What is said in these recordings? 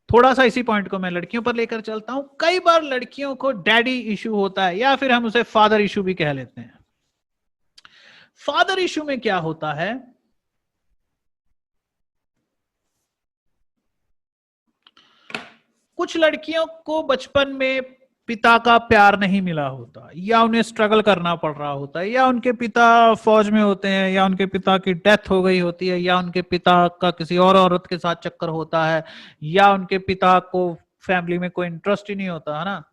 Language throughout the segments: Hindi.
थोड़ा सा इसी पॉइंट को मैं लड़कियों पर लेकर चलता हूं। कई बार लड़कियों को डैडी इशू होता है, या फिर हम उसे फादर इशू भी कह लेते हैं। फादर इशू में क्या होता है, कुछ लड़कियों को बचपन में पिता का प्यार नहीं मिला होता, या उन्हें स्ट्रगल करना पड़ रहा होता है, या उनके पिता फौज में होते हैं, या उनके पिता की डेथ हो गई होती है, या उनके पिता का किसी और औरत के साथ चक्कर होता है, या उनके पिता को फैमिली में कोई इंटरेस्ट ही नहीं होता है ना।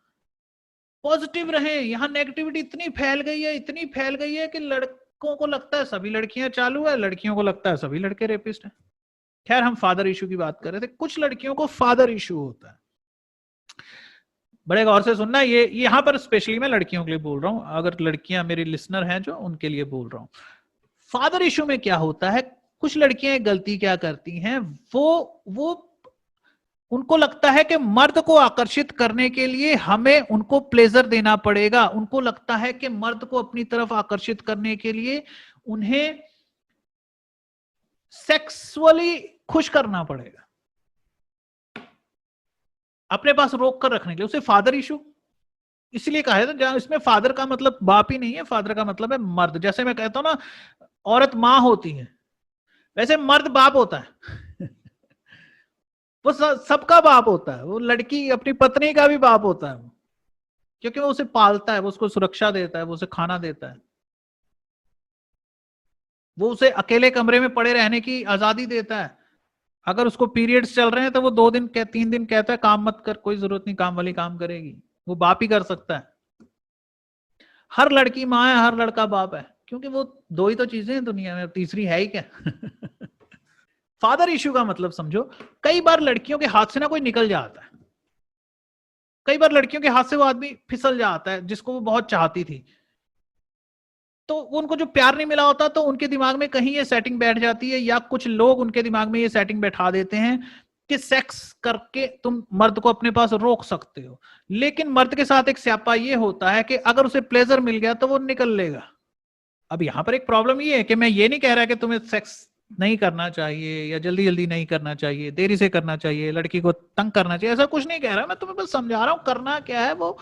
पॉजिटिव रहे, यहाँ नेगेटिविटी इतनी फैल गई है, इतनी फैल गई है कि लड़कों को लगता है सभी लड़कियां चालू है, लड़कियों को लगता है सभी लड़के रेपिस्ट हैं। खैर, हम फादर इशू की बात कर रहे थे। कुछ लड़कियों को फादर इशू होता है। बड़े गौर से सुनना, ये यहां पर स्पेशली मैं लड़कियों के लिए बोल रहा हूं, अगर लड़कियां मेरी लिसनर हैं जो, उनके लिए बोल रहा हूं। फादर इशू में क्या होता है, कुछ लड़कियां गलती क्या करती हैं, वो उनको लगता है कि मर्द को आकर्षित करने के लिए हमें उनको प्लेजर देना पड़ेगा। उनको लगता है कि मर्द को अपनी तरफ आकर्षित करने के लिए उन्हें सेक्सुअली खुश करना पड़ेगा, अपने पास रोक कर रखने के लिए। उसे फादर इशू इसलिए कहा है, जहां इसमें फादर का मतलब बाप ही नहीं है, फादर का मतलब है मर्द। जैसे मैं कहता हूं ना, औरत मां होती है, वैसे मर्द बाप होता है। वो सबका बाप होता है। वो लड़की अपनी पत्नी का भी बाप होता है, क्योंकि वो उसे पालता है, वो उसको सुरक्षा देता है, वो उसे खाना देता है, वो उसे अकेले कमरे में पड़े रहने की आजादी देता है। अगर उसको पीरियड्स चल रहे हैं तो वो 2 दिन 3 दिन कहता है काम मत कर, कोई जरूरत नहीं, काम वाली काम करेगी। वो बाप ही कर सकता है। हर लड़की माँ है, हर लड़का बाप है, क्योंकि वो दो ही तो चीजें हैं दुनिया में, तीसरी है ही क्या। फादर इशू का मतलब समझो, कई बार लड़कियों के हाथ से ना कोई निकल जाता है, कई बार लड़कियों के हाथ से वो आदमी फिसल जाता है जिसको वो बहुत चाहती थी। तो उनको जो प्यार नहीं मिला होता, तो उनके दिमाग में कहीं ये सेटिंग बैठ जाती है, या कुछ लोग उनके दिमाग में ये सेटिंग बैठा देते हैं कि सेक्स करके तुम मर्द को अपने पास रोक सकते हो। लेकिन मर्द के साथ एक स्यापा ये होता है कि अगर उसे प्लेजर मिल गया तो वो निकल लेगा। अब यहां पर एक प्रॉब्लम ये है कि मैं ये नहीं कह रहा कि तुम्हें सेक्स नहीं करना चाहिए, या जल्दी जल्दी नहीं करना चाहिए, देरी से करना चाहिए, लड़की को तंग करना चाहिए, ऐसा कुछ नहीं कह रहा। मैं तुम्हें बस समझा रहा हूं करना क्या है। वो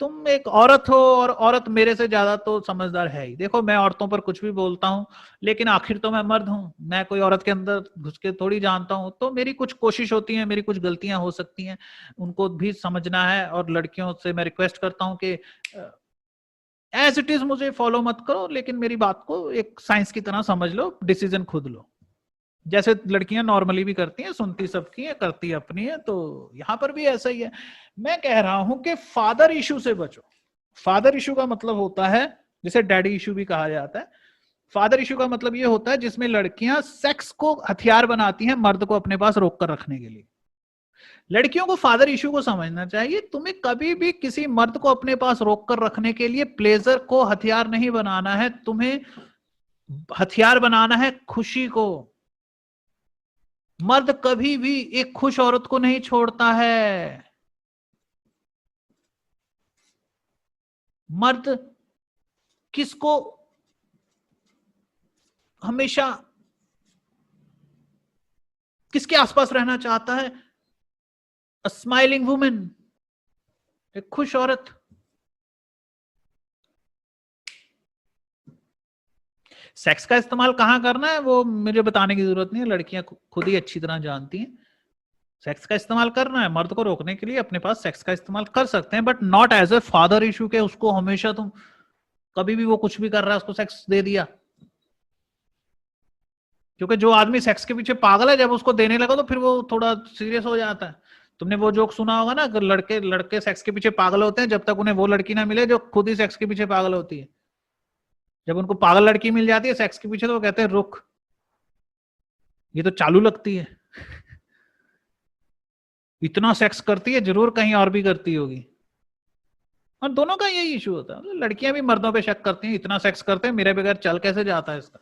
तुम एक औरत हो, और औरत मेरे से ज्यादा तो समझदार है ही। देखो, मैं औरतों पर कुछ भी बोलता हूं, लेकिन आखिर तो मैं मर्द हूं, मैं कोई औरत के अंदर घुस के थोड़ी जानता हूं। तो मेरी कुछ कोशिश होती है, मेरी कुछ गलतियां हो सकती हैं, उनको भी समझना है। और लड़कियों से मैं रिक्वेस्ट करता हूं कि एज इट इज मुझे फॉलो मत करो, लेकिन मेरी बात को एक साइंस की तरह समझ लो, डिसीजन खुद लो, जैसे लड़कियां नॉर्मली भी करती हैं, सुनती सबकी है, करती अपनी है। तो यहां पर भी ऐसा ही है। मैं कह रहा हूं कि फादर इशू से बचो। फादर इशू का मतलब होता है, जिसे डैडी इशू भी कहा जाता है। फादर इशू का मतलब यह होता है जिसमें लड़कियां सेक्स को हथियार बनाती हैं मर्द को अपने पास रोक कर रखने के लिए। लड़कियों को फादर इशू को समझना चाहिए। तुम्हें कभी भी किसी मर्द को अपने पास रोक कर रखने के लिए प्लेजर को हथियार नहीं बनाना है, तुम्हें हथियार बनाना है खुशी को। मर्द कभी भी एक खुश औरत को नहीं छोड़ता है। मर्द किसको हमेशा किसके आसपास रहना चाहता है? अ स्माइलिंग वुमेन, एक खुश औरत। सेक्स का इस्तेमाल कहां करना है वो मुझे बताने की जरूरत नहीं है, लड़कियां खुद ही अच्छी तरह जानती हैं। सेक्स का इस्तेमाल करना है मर्द को रोकने के लिए, अपने पास सेक्स का इस्तेमाल कर सकते हैं, but not as a father issue के उसको हमेशा तुम कभी भी वो कुछ भी कर रहा है उसको सेक्स दे दिया। क्योंकि जो आदमी सेक्स के पीछे पागल है, जब उसको देने लगा तो फिर वो थोड़ा सीरियस हो जाता है। तुमने वो जोक सुना होगा ना, अगर लड़के लड़के सेक्स के पीछे पागल होते हैं जब तक उन्हें वो लड़की ना मिले जो खुद ही सेक्स के पीछे पागल होती है। जब उनको पागल लड़की मिल जाती है सेक्स के पीछे, तो वो कहते हैं रुक, ये तो चालू लगती है, इतना सेक्स करती है, जरूर कहीं और भी करती होगी। और दोनों का यही इशू होता है। लड़कियां भी मर्दों पे शक करती हैं, इतना सेक्स करते हैं, मेरे बगैर चल कैसे जाता है इसका,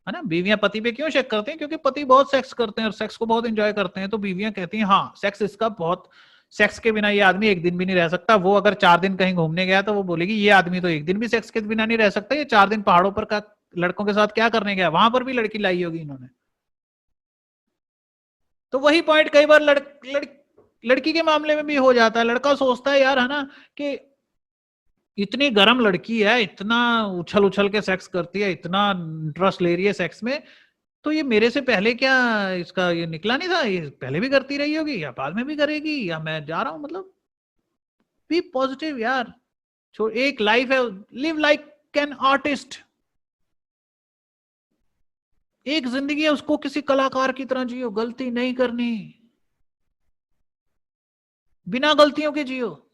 है ना। बीवियां पति पे क्यों शक करती हैं? क्योंकि पति बहुत सेक्स करते हैं और सेक्स को बहुत एंजॉय करते हैं। तो बीवियां कहती हैं हाँ, सेक्स इसका बहुत, सेक्स के बिना ये आदमी एक दिन भी नहीं रह सकता। वो अगर 4 दिन कहीं घूमने गया तो वो बोलेगी ये आदमी तो एक दिन भी सेक्स के बिना नहीं रह सकता, ये 4 दिन पहाड़ों पर का लड़कों के साथ क्या करने गया, वहां पर भी लड़की लाई होगी इन्होंने। तो वही पॉइंट कई बार लड़की के मामले में भी हो जाता है। लड़का सोचता है यार, है ना, कि इतनी गर्म लड़की है, इतना उछल उछल के सेक्स करती है, इतना इंटरेस्ट ले रही है सेक्स में, तो ये मेरे से पहले क्या इसका ये निकला नहीं था, ये पहले भी करती रही होगी या बाद में भी करेगी, या मैं जा रहा हूं। मतलब बी पॉजिटिव यार, एक लाइफ है, लिव लाइक एन आर्टिस्ट। एक जिंदगी है, उसको किसी कलाकार की तरह जियो, गलती नहीं करनी, बिना गलतियों के जियो।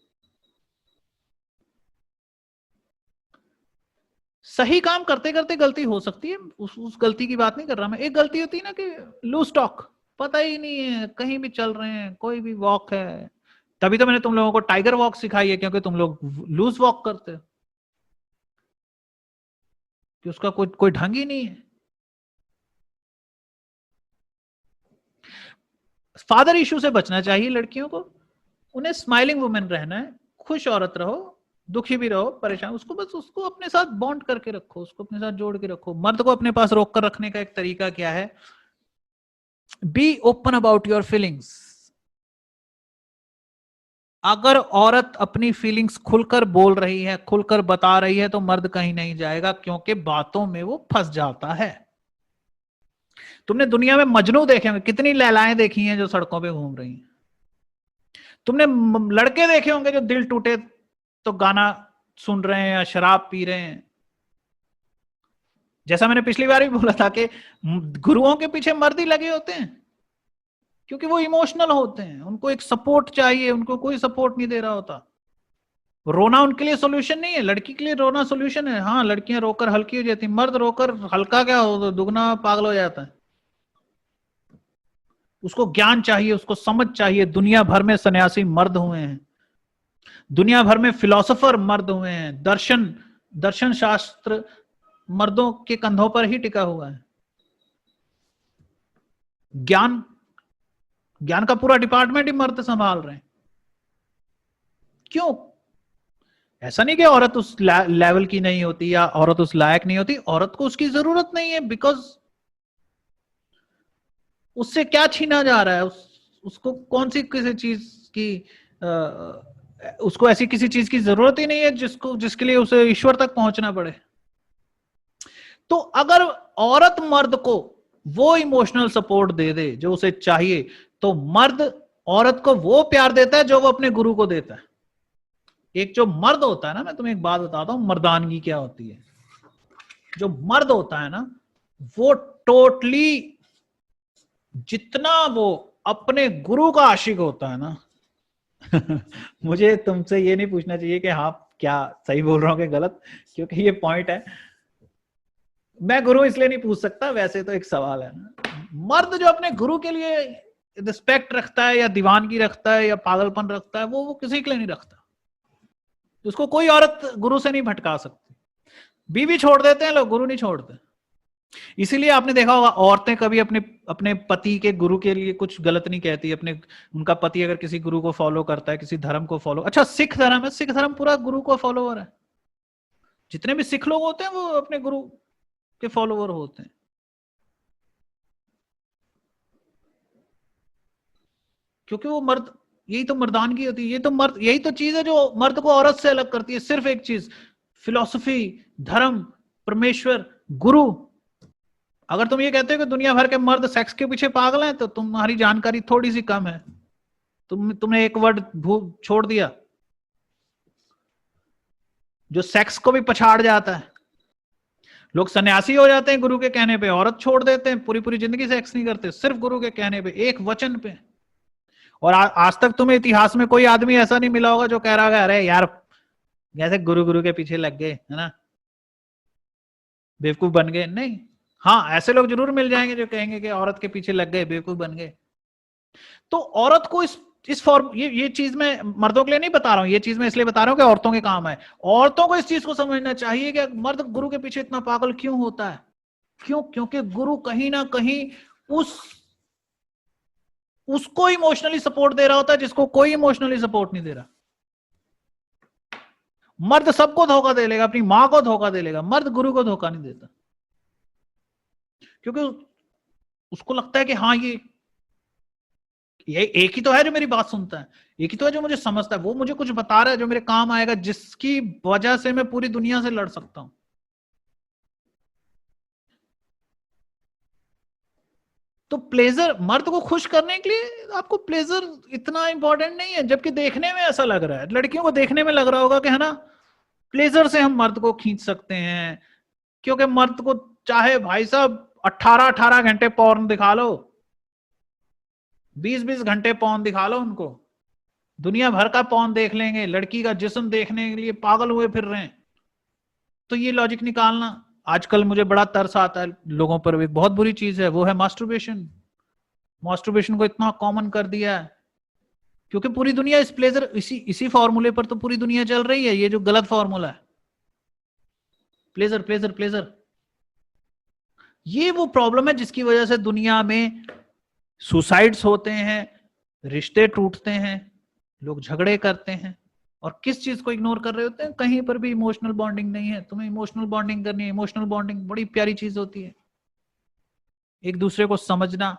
सही काम करते करते गलती हो सकती है, उस गलती की बात नहीं कर रहा मैं। एक गलती होती है ना कि लूज टॉक, पता ही नहीं है, कहीं भी चल रहे हैं, कोई भी वॉक है, तभी तो मैंने तुम लोगों को टाइगर वॉक सिखाई है, क्योंकि तुम लोग लूज वॉक करते हो, कि उसका कोई कोई ढंग ही नहीं है। फादर इशू से बचना चाहिए लड़कियों को, उन्हें स्माइलिंग वुमेन रहना है, खुश औरत रहो, दुखी भी रहो, परेशान, उसको बस उसको अपने साथ बॉन्ड करके रखो, उसको अपने साथ जोड़ के रखो। मर्द को अपने पास रोक कर रखने का एक तरीका क्या है? Be open about your feelings. अगर औरत अपनी फीलिंग्स खुलकर बोल रही है, खुलकर बता रही है, तो मर्द कहीं नहीं जाएगा, क्योंकि बातों में वो फंस जाता है। तुमने दुनिया में मजनू देखे होंगे, कितनी लैलाएं देखी हैं जो सड़कों पे घूम रही हैं। तुमने लड़के देखे होंगे जो दिल टूटे तो गाना सुन रहे हैं या शराब पी रहे हैं। जैसा मैंने पिछली बार भी बोला था कि गुरुओं के पीछे मर्द ही लगे होते हैं, क्योंकि वो इमोशनल होते हैं, उनको एक सपोर्ट चाहिए, उनको कोई सपोर्ट नहीं दे रहा होता। रोना उनके लिए सोल्यूशन नहीं है, लड़की के लिए रोना सोल्यूशन है। हाँ, लड़कियां रोकर हल्की हो जाती, मर्द रोकर हल्का क्या हो, दुगना पागल हो जाता है। उसको ज्ञान चाहिए, उसको समझ चाहिए। दुनिया भर में सन्यासी मर्द हुए हैं, दुनिया भर में फिलोसोफर मर्द हुए हैं, दर्शन शास्त्र मर्दों के कंधों पर ही टिका हुआ है। ज्ञान ज्ञान का पूरा डिपार्टमेंट ही मर्द संभाल रहे हैं। क्यों? ऐसा नहीं कि औरत उस लेवल की नहीं होती या औरत उस लायक नहीं होती, औरत को उसकी जरूरत नहीं है, बिकॉज उससे क्या छीना जा रहा है, उसको कौन सी किसी चीज की उसको ऐसी किसी चीज की जरूरत ही नहीं है जिसके लिए उसे ईश्वर तक पहुंचना पड़े। तो अगर औरत मर्द को वो इमोशनल सपोर्ट दे दे जो उसे चाहिए, तो मर्द औरत को वो प्यार देता है जो वो अपने गुरु को देता है। एक जो मर्द होता है ना, मैं तुम्हें एक बात बताता हूं, मर्दानगी क्या होती है। जो मर्द होता है ना, वो टोटली जितना वो अपने गुरु का आशिक होता है ना मुझे तुमसे ये नहीं पूछना चाहिए कि हाँ क्या सही बोल रहा हूं कि गलत, क्योंकि ये पॉइंट है, मैं गुरु इसलिए नहीं पूछ सकता, वैसे तो एक सवाल है ना। मर्द जो अपने गुरु के लिए रिस्पेक्ट रखता है या दीवानगी रखता है या पागलपन रखता है, वो किसी के लिए नहीं रखता। उसको कोई औरत गुरु से नहीं भटका सकती। बीवी छोड़ देते हैं लोग, गुरु नहीं छोड़ते। इसीलिए आपने देखा होगा, औरतें कभी अपने अपने पति के गुरु के लिए कुछ गलत नहीं कहती। अपने उनका पति अगर किसी गुरु को फॉलो करता है, किसी धर्म को फॉलो, अच्छा सिख धर्म है, सिख धर्म पूरा गुरु को फॉलोवर है। जितने भी सिख लोग होते हैं वो अपने गुरु के फॉलोवर होते हैं, क्योंकि वो मर्द, यही तो मर्दानगी होती है। ये तो मर्द, यही तो चीज है जो मर्द को औरत से अलग करती है। सिर्फ एक चीज, फिलॉसफी, धर्म, परमेश्वर, गुरु। अगर तुम ये कहते हो कि दुनिया भर के मर्द सेक्स के पीछे पागल हैं, तो तुम्हारी जानकारी थोड़ी सी कम है। तुमने एक वर्ड छोड़ दिया जो सेक्स को भी पछाड़ जाता है। लोग सन्यासी हो जाते हैं गुरु के कहने पे, औरत छोड़ देते हैं, पूरी पूरी जिंदगी सेक्स नहीं करते, सिर्फ गुरु के कहने पे, एक वचन पे। और आज तक तुम्हें इतिहास में कोई आदमी ऐसा नहीं मिला होगा जो कह रहा है अरे यार जैसे गुरु गुरु के पीछे लग गए, है ना, बेवकूफ बन गए। नहीं, हाँ ऐसे लोग जरूर मिल जाएंगे जो कहेंगे कि औरत के पीछे लग गए, बेवकूफ बन गए। तो औरत को इस फॉर्म, ये चीज मैं मर्दों के लिए नहीं बता रहा हूं, ये चीज मैं इसलिए बता रहा हूं कि औरतों के काम है। औरतों को इस चीज को समझना चाहिए कि मर्द गुरु के पीछे इतना पागल क्यों होता है। क्यों? क्योंकि गुरु कहीं ना कहीं उसको इमोशनली सपोर्ट दे रहा होता है जिसको कोई इमोशनली सपोर्ट नहीं दे रहा। मर्द सबको धोखा दे लेगा, अपनी मां को धोखा दे लेगा, मर्द गुरु को धोखा नहीं देता, क्योंकि उसको लगता है कि हाँ ये ये एक ही तो है जो मेरी बात सुनता है, एक ही तो है जो मुझे समझता है, वो मुझे कुछ बता रहा है जो मेरे काम आएगा, जिसकी वजह से मैं पूरी दुनिया से लड़ सकता हूं। तो प्लेजर, मर्द को खुश करने के लिए आपको प्लेजर इतना इंपॉर्टेंट नहीं है, जबकि देखने में ऐसा लग रहा है, लड़कियों को देखने में लग रहा होगा कि है ना, प्लेजर से हम मर्द को खींच सकते हैं, क्योंकि मर्द को चाहे भाई साहब 18-18 घंटे पॉर्न दिखा लो, 20-20 घंटे पॉर्न दिखा लो उनको, दुनिया भर का पॉर्न देख लेंगे, लड़की का जिस्म देखने के लिए पागल हुए फिर रहे हैं। तो ये लॉजिक निकालना, आजकल मुझे बड़ा तरस आता है लोगों पर, एक बहुत बुरी चीज है, वो है मास्टरबेशन। मास्टरबेशन को इतना कॉमन कर दिया है, क्योंकि पूरी दुनिया इस प्लेजर, इसी इसी फॉर्मूले पर तो पूरी दुनिया चल रही है, ये जो गलत फॉर्मूला है, प्लेजर प्लेजर प्लेजर। ये वो प्रॉब्लम है जिसकी वजह से दुनिया में सुसाइड्स होते हैं, रिश्ते टूटते हैं, लोग झगड़े करते हैं, और किस चीज को इग्नोर कर रहे होते हैं, कहीं पर भी इमोशनल बॉन्डिंग नहीं है। तुम्हें इमोशनल बॉन्डिंग करनी है, इमोशनल बॉन्डिंग बड़ी प्यारी चीज होती है, एक दूसरे को समझना।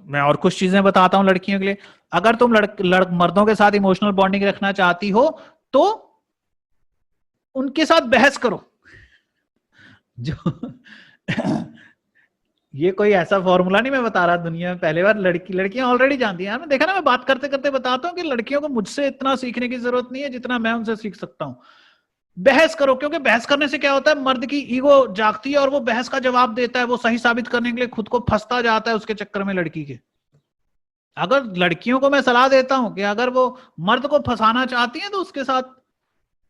मैं और कुछ चीजें बताता हूं लड़कियों के लिए। अगर तुम मर्दों के साथ इमोशनल बॉन्डिंग रखना चाहती हो तो उनके साथ बहस करो। जो ये कोई ऐसा फॉर्मूला नहीं मैं बता रहा दुनिया में पहले बार, लड़कियां ऑलरेडी जानती हैं। देखा ना, मैं बात करते करते बताता हूं कि लड़कियों को मुझसे इतना सीखने की जरूरत नहीं है जितना मैं उनसे सीख सकता हूं। बहस करो, क्योंकि बहस करने से क्या होता है, मर्द की ईगो जागती है और वो बहस का जवाब देता है, वो सही साबित करने के लिए खुद को फंसता जाता है उसके चक्कर में लड़की के। अगर लड़कियों को मैं सलाह देता हूं कि अगर वो मर्द को फंसाना चाहती है तो उसके साथ,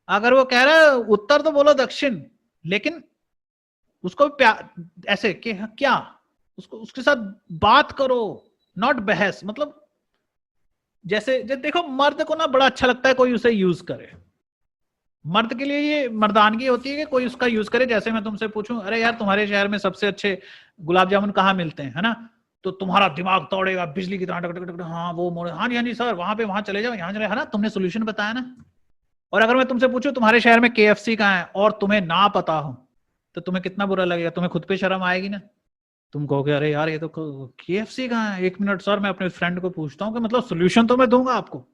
अगर वो कह रहा है उत्तर तो बोलो दक्षिण, लेकिन उसको ऐसे कि क्या, उसको उसके साथ बात करो, नॉट बहस। मतलब जैसे देखो, मर्द को ना बड़ा अच्छा लगता है कोई उसे यूज करे, मर्द के लिए ये मर्दानगी होती है कि कोई उसका यूज करे। जैसे मैं तुमसे पूछूं, अरे यार तुम्हारे शहर में सबसे अच्छे गुलाब जामुन कहाँ मिलते हैं, है ना, तो तुम्हारा दिमाग तोड़ेगा बिजली की तरह, टक टक टक, हाँ वो मोड़, हाँ जी हाँ जी सर, वहां पे, वहां चले जाओ, यहाँ चले, है ना, तुमने सोल्यूशन बताया ना। और अगर मैं तुमसे पूछूं तुम्हारे शहर में KFC कहाँ है और तुम्हें ना पता हो, तो तुम्हें कितना बुरा लगेगा, तुम्हें खुद पे शर्म आएगी ना। तुम कहोगे अरे यार ये तो KFC कहाँ है, 1 मिनट सर मैं अपने फ्रेंड को पूछता हूँ, कि मतलब सोल्यूशन तो मैं दूंगा आपको।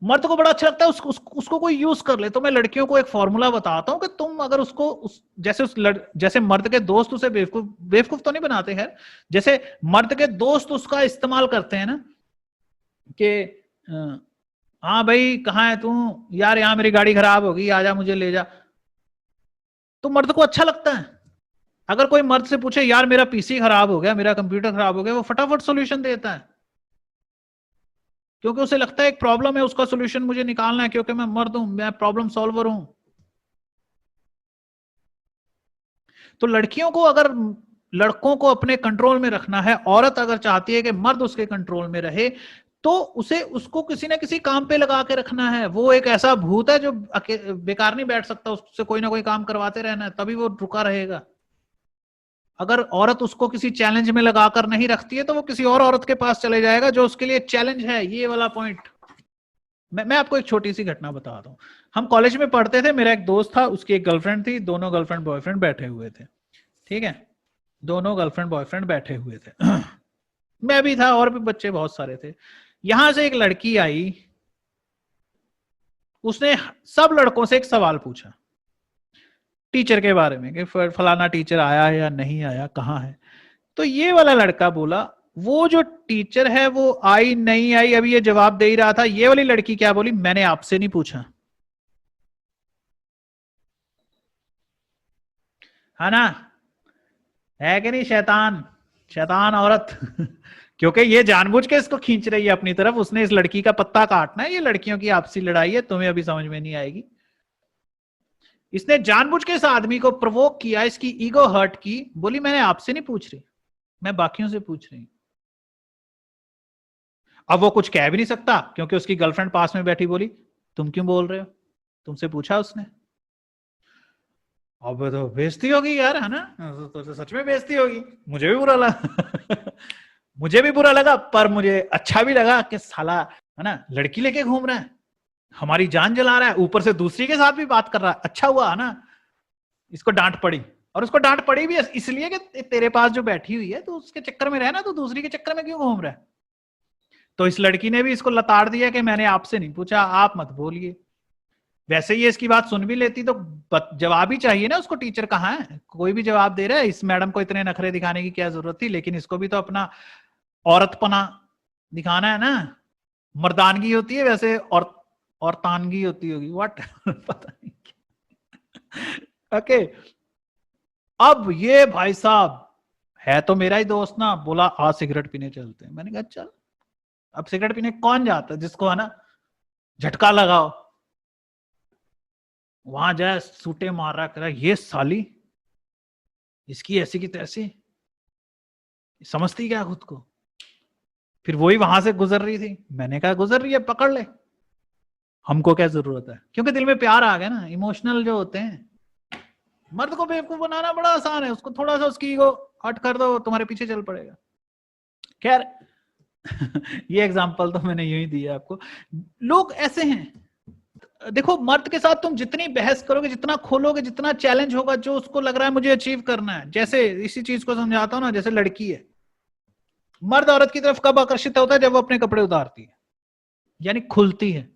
मर्द को बड़ा अच्छा लगता है उसको कोई यूज कर ले। तो मैं लड़कियों को एक फॉर्मूला बताता हूँ कि तुम अगर उसको जैसे मर्द के दोस्त उसे बेवकूफ बेवकूफ तो नहीं बनाते हैं, जैसे मर्द के दोस्त उसका इस्तेमाल करते हैं ना, कि हाँ भाई कहाँ है तू, यार यहाँ मेरी गाड़ी खराब होगी, आजा मुझे ले जा। तो मर्द को अच्छा लगता है। अगर कोई मर्द से पूछे यार मेरा PC खराब हो गया, मेरा कंप्यूटर खराब हो गया, वो फटाफट सोल्यूशन देता है, क्योंकि उसे लगता है एक प्रॉब्लम है, उसका सोल्यूशन मुझे निकालना है, क्योंकि मैं मर्द हूं, मैं प्रॉब्लम सॉल्वर हूं। तो लड़कियों को अगर, लड़कों को अपने कंट्रोल में रखना है, औरत अगर चाहती है कि मर्द उसके कंट्रोल में रहे, तो उसे उसको किसी ना किसी काम पे लगा के रखना है। वो एक ऐसा भूत है जो बेकार नहीं बैठ सकता, उससे कोई ना कोई काम करवाते रहना है, तभी वो रुका रहेगा। अगर औरत उसको किसी चैलेंज में लगाकर नहीं रखती है तो वो किसी और औरत के पास चले जाएगा जो उसके लिए चैलेंज है। ये वाला पॉइंट मैं आपको एक छोटी सी घटना बताता हूँ। हम कॉलेज में पढ़ते थे, मेरा एक दोस्त था, उसकी एक गर्लफ्रेंड थी, दोनों गर्लफ्रेंड बॉयफ्रेंड बैठे हुए थे, ठीक है, दोनों गर्लफ्रेंड बॉयफ्रेंड बैठे हुए थे। मैं भी था और भी बच्चे बहुत सारे थे। यहां से एक लड़की आई, उसने सब लड़कों से एक सवाल पूछा टीचर के बारे में, कि फलाना टीचर आया है या नहीं आया, कहाँ है। तो ये वाला लड़का बोला वो जो टीचर है वो आई नहीं आई, अभी ये जवाब दे ही रहा था। ये वाली लड़की क्या बोली, मैंने आपसे नहीं पूछा, है ना, है कि नहीं, शैतान, शैतान औरत। क्योंकि ये जानबूझ के इसको खींच रही है अपनी तरफ, उसने इस लड़की का पत्ता काटना है, ये लड़कियों की आपसी लड़ाई है, तुम्हें अभी समझ में नहीं आएगी। इसने जानबूझ के इस आदमी को प्रवोक किया, इसकी ईगो हर्ट की, बोली मैंने आपसे नहीं पूछ रही, मैं बाकियों से पूछ रही हूं। अब वो कुछ कह भी नहीं सकता, क्योंकि उसकी गर्लफ्रेंड पास में बैठी, बोली तुम क्यों बोल रहे हो, तुमसे पूछा उसने। अब तो बेइज्जती होगी यार, है ना, तो सच में बेइज्जती होगी। मुझे भी बुरा लगा। मुझे भी बुरा लगा, पर मुझे अच्छा भी लगा कि साला, है ना, लड़की लेके घूम रहा है, हमारी जान जला रहा है, ऊपर से दूसरी के साथ भी बात कर रहा है। अच्छा हुआ, है ना, इसको डांट पड़ी। और उसको डांट पड़ी भी इसलिए कि तेरे पास जो बैठी हुई है तो उसके चक्कर में रहना, तो दूसरी के चक्कर में क्यों घूम रहा है। तो इस लड़की ने भी इसको लताड़ दिया कि मैंने आपसे नहीं पूछा, आप मत बोलिए। वैसे ये इसकी बात सुन भी लेती तो जवाब ही चाहिए ना उसको, टीचर कहाँ है, कोई भी जवाब दे रहा है, इस मैडम को इतने नखरे दिखाने की क्या जरूरत थी। लेकिन इसको भी तो अपना औरतपना दिखाना है ना, मर्दानगी होती है वैसे, और तानगी होती होगी, व्हाट पता नहीं। ओके, अब ये भाई साहब है तो मेरा ही दोस्त ना, बोला आज सिगरेट पीने चलते हैं। मैंने कहा चल। अब सिगरेट पीने कौन जाता है जिसको है ना झटका लगाओ, वहां जाए सूटे मार रहा करा, ये साली इसकी ऐसी की तैसी, समझती क्या खुद को। फिर वही वहां से गुजर रही थी, मैंने कहा गुजर रही है पकड़ ले, हमको क्या जरूरत है। क्योंकि दिल में प्यार आ गया ना, इमोशनल जो होते हैं। मर्द को बेवकूफ बनाना बड़ा आसान है, उसको थोड़ा सा उसकी ईगो हट कर दो, तुम्हारे पीछे चल पड़ेगा। खैर ये एग्जांपल तो मैंने यूं ही दिया आपको। लोग ऐसे हैं, देखो मर्द के साथ तुम जितनी बहस करोगे, जितना खोलोगे, जितना चैलेंज होगा, जो उसको लग रहा है मुझे अचीव करना है। जैसे इसी चीज को समझाता हूं ना, जैसे लड़की है, मर्द औरत की तरफ कब आकर्षित होता है, जब वो अपने कपड़े उतारती है, यानी खुलती है।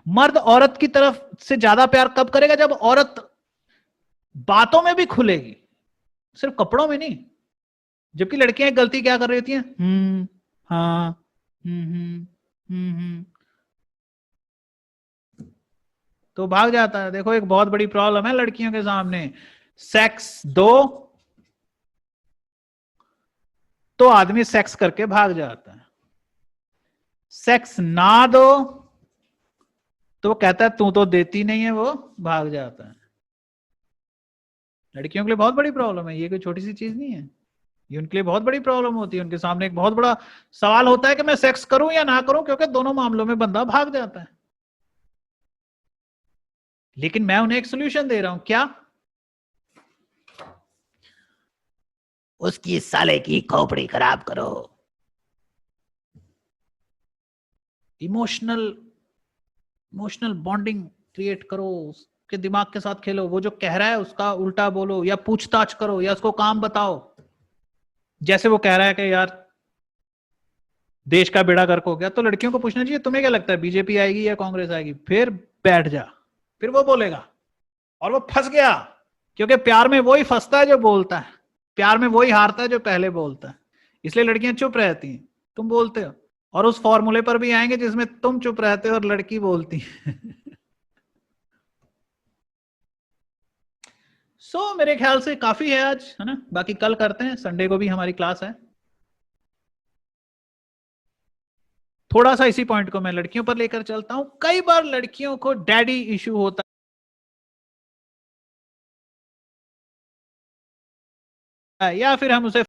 मर्द औरत की तरफ से ज्यादा प्यार कब करेगा, जब औरत बातों में भी खुलेगी, सिर्फ कपड़ों में नहीं। जबकि लड़कियां एक गलती क्या कर रही होती हैं, हाँ, तो भाग जाता है। देखो एक बहुत बड़ी प्रॉब्लम है लड़कियों के सामने, सेक्स दो तो आदमी सेक्स करके भाग जाता है, सेक्स ना दो तो वो कहता है तू तो देती नहीं है, वो भाग जाता है। लड़कियों के लिए बहुत बड़ी प्रॉब्लम है, ये कोई छोटी सी चीज नहीं है, ये उनके लिए बहुत बड़ी प्रॉब्लम होती है। उनके सामने एक बहुत बड़ा सवाल होता है कि मैं सेक्स करूं या ना करूं, क्योंकि दोनों मामलों में बंदा भाग जाता है। लेकिन मैं उन्हें एक सोल्यूशन दे रहा हूं, क्या, उसकी साले की खोपड़ी खराब करो, इमोशनल इमोशनल बॉन्डिंग क्रिएट करो, उसके दिमाग के साथ खेलो, वो जो कह रहा है उसका उल्टा बोलो, या पूछताछ करो, या उसको काम बताओ। जैसे वो कह रहा है कि यार देश का बेड़ा गर्क हो गया, तो लड़कियों को पूछना चाहिए तुम्हें क्या लगता है बीजेपी आएगी या कांग्रेस आएगी, फिर बैठ जा, फिर वो बोलेगा। और वो फंस गया, क्योंकि प्यार में वही फंसता है जो बोलता है, प्यार में वही हारता है जो पहले बोलता है। इसलिए लड़कियां चुप रहती हैं, तुम बोलते हो, और उस फॉर्मूले पर भी आएंगे जिसमें तुम चुप रहते हो और लड़की बोलती है। मेरे ख्याल से काफी है आज, है ना, बाकी कल करते हैं, संडे को भी हमारी क्लास है। थोड़ा सा इसी पॉइंट को मैं लड़कियों पर लेकर चलता हूं। कई बार लड़कियों को डैडी इशू होता है, या फिर हम उसे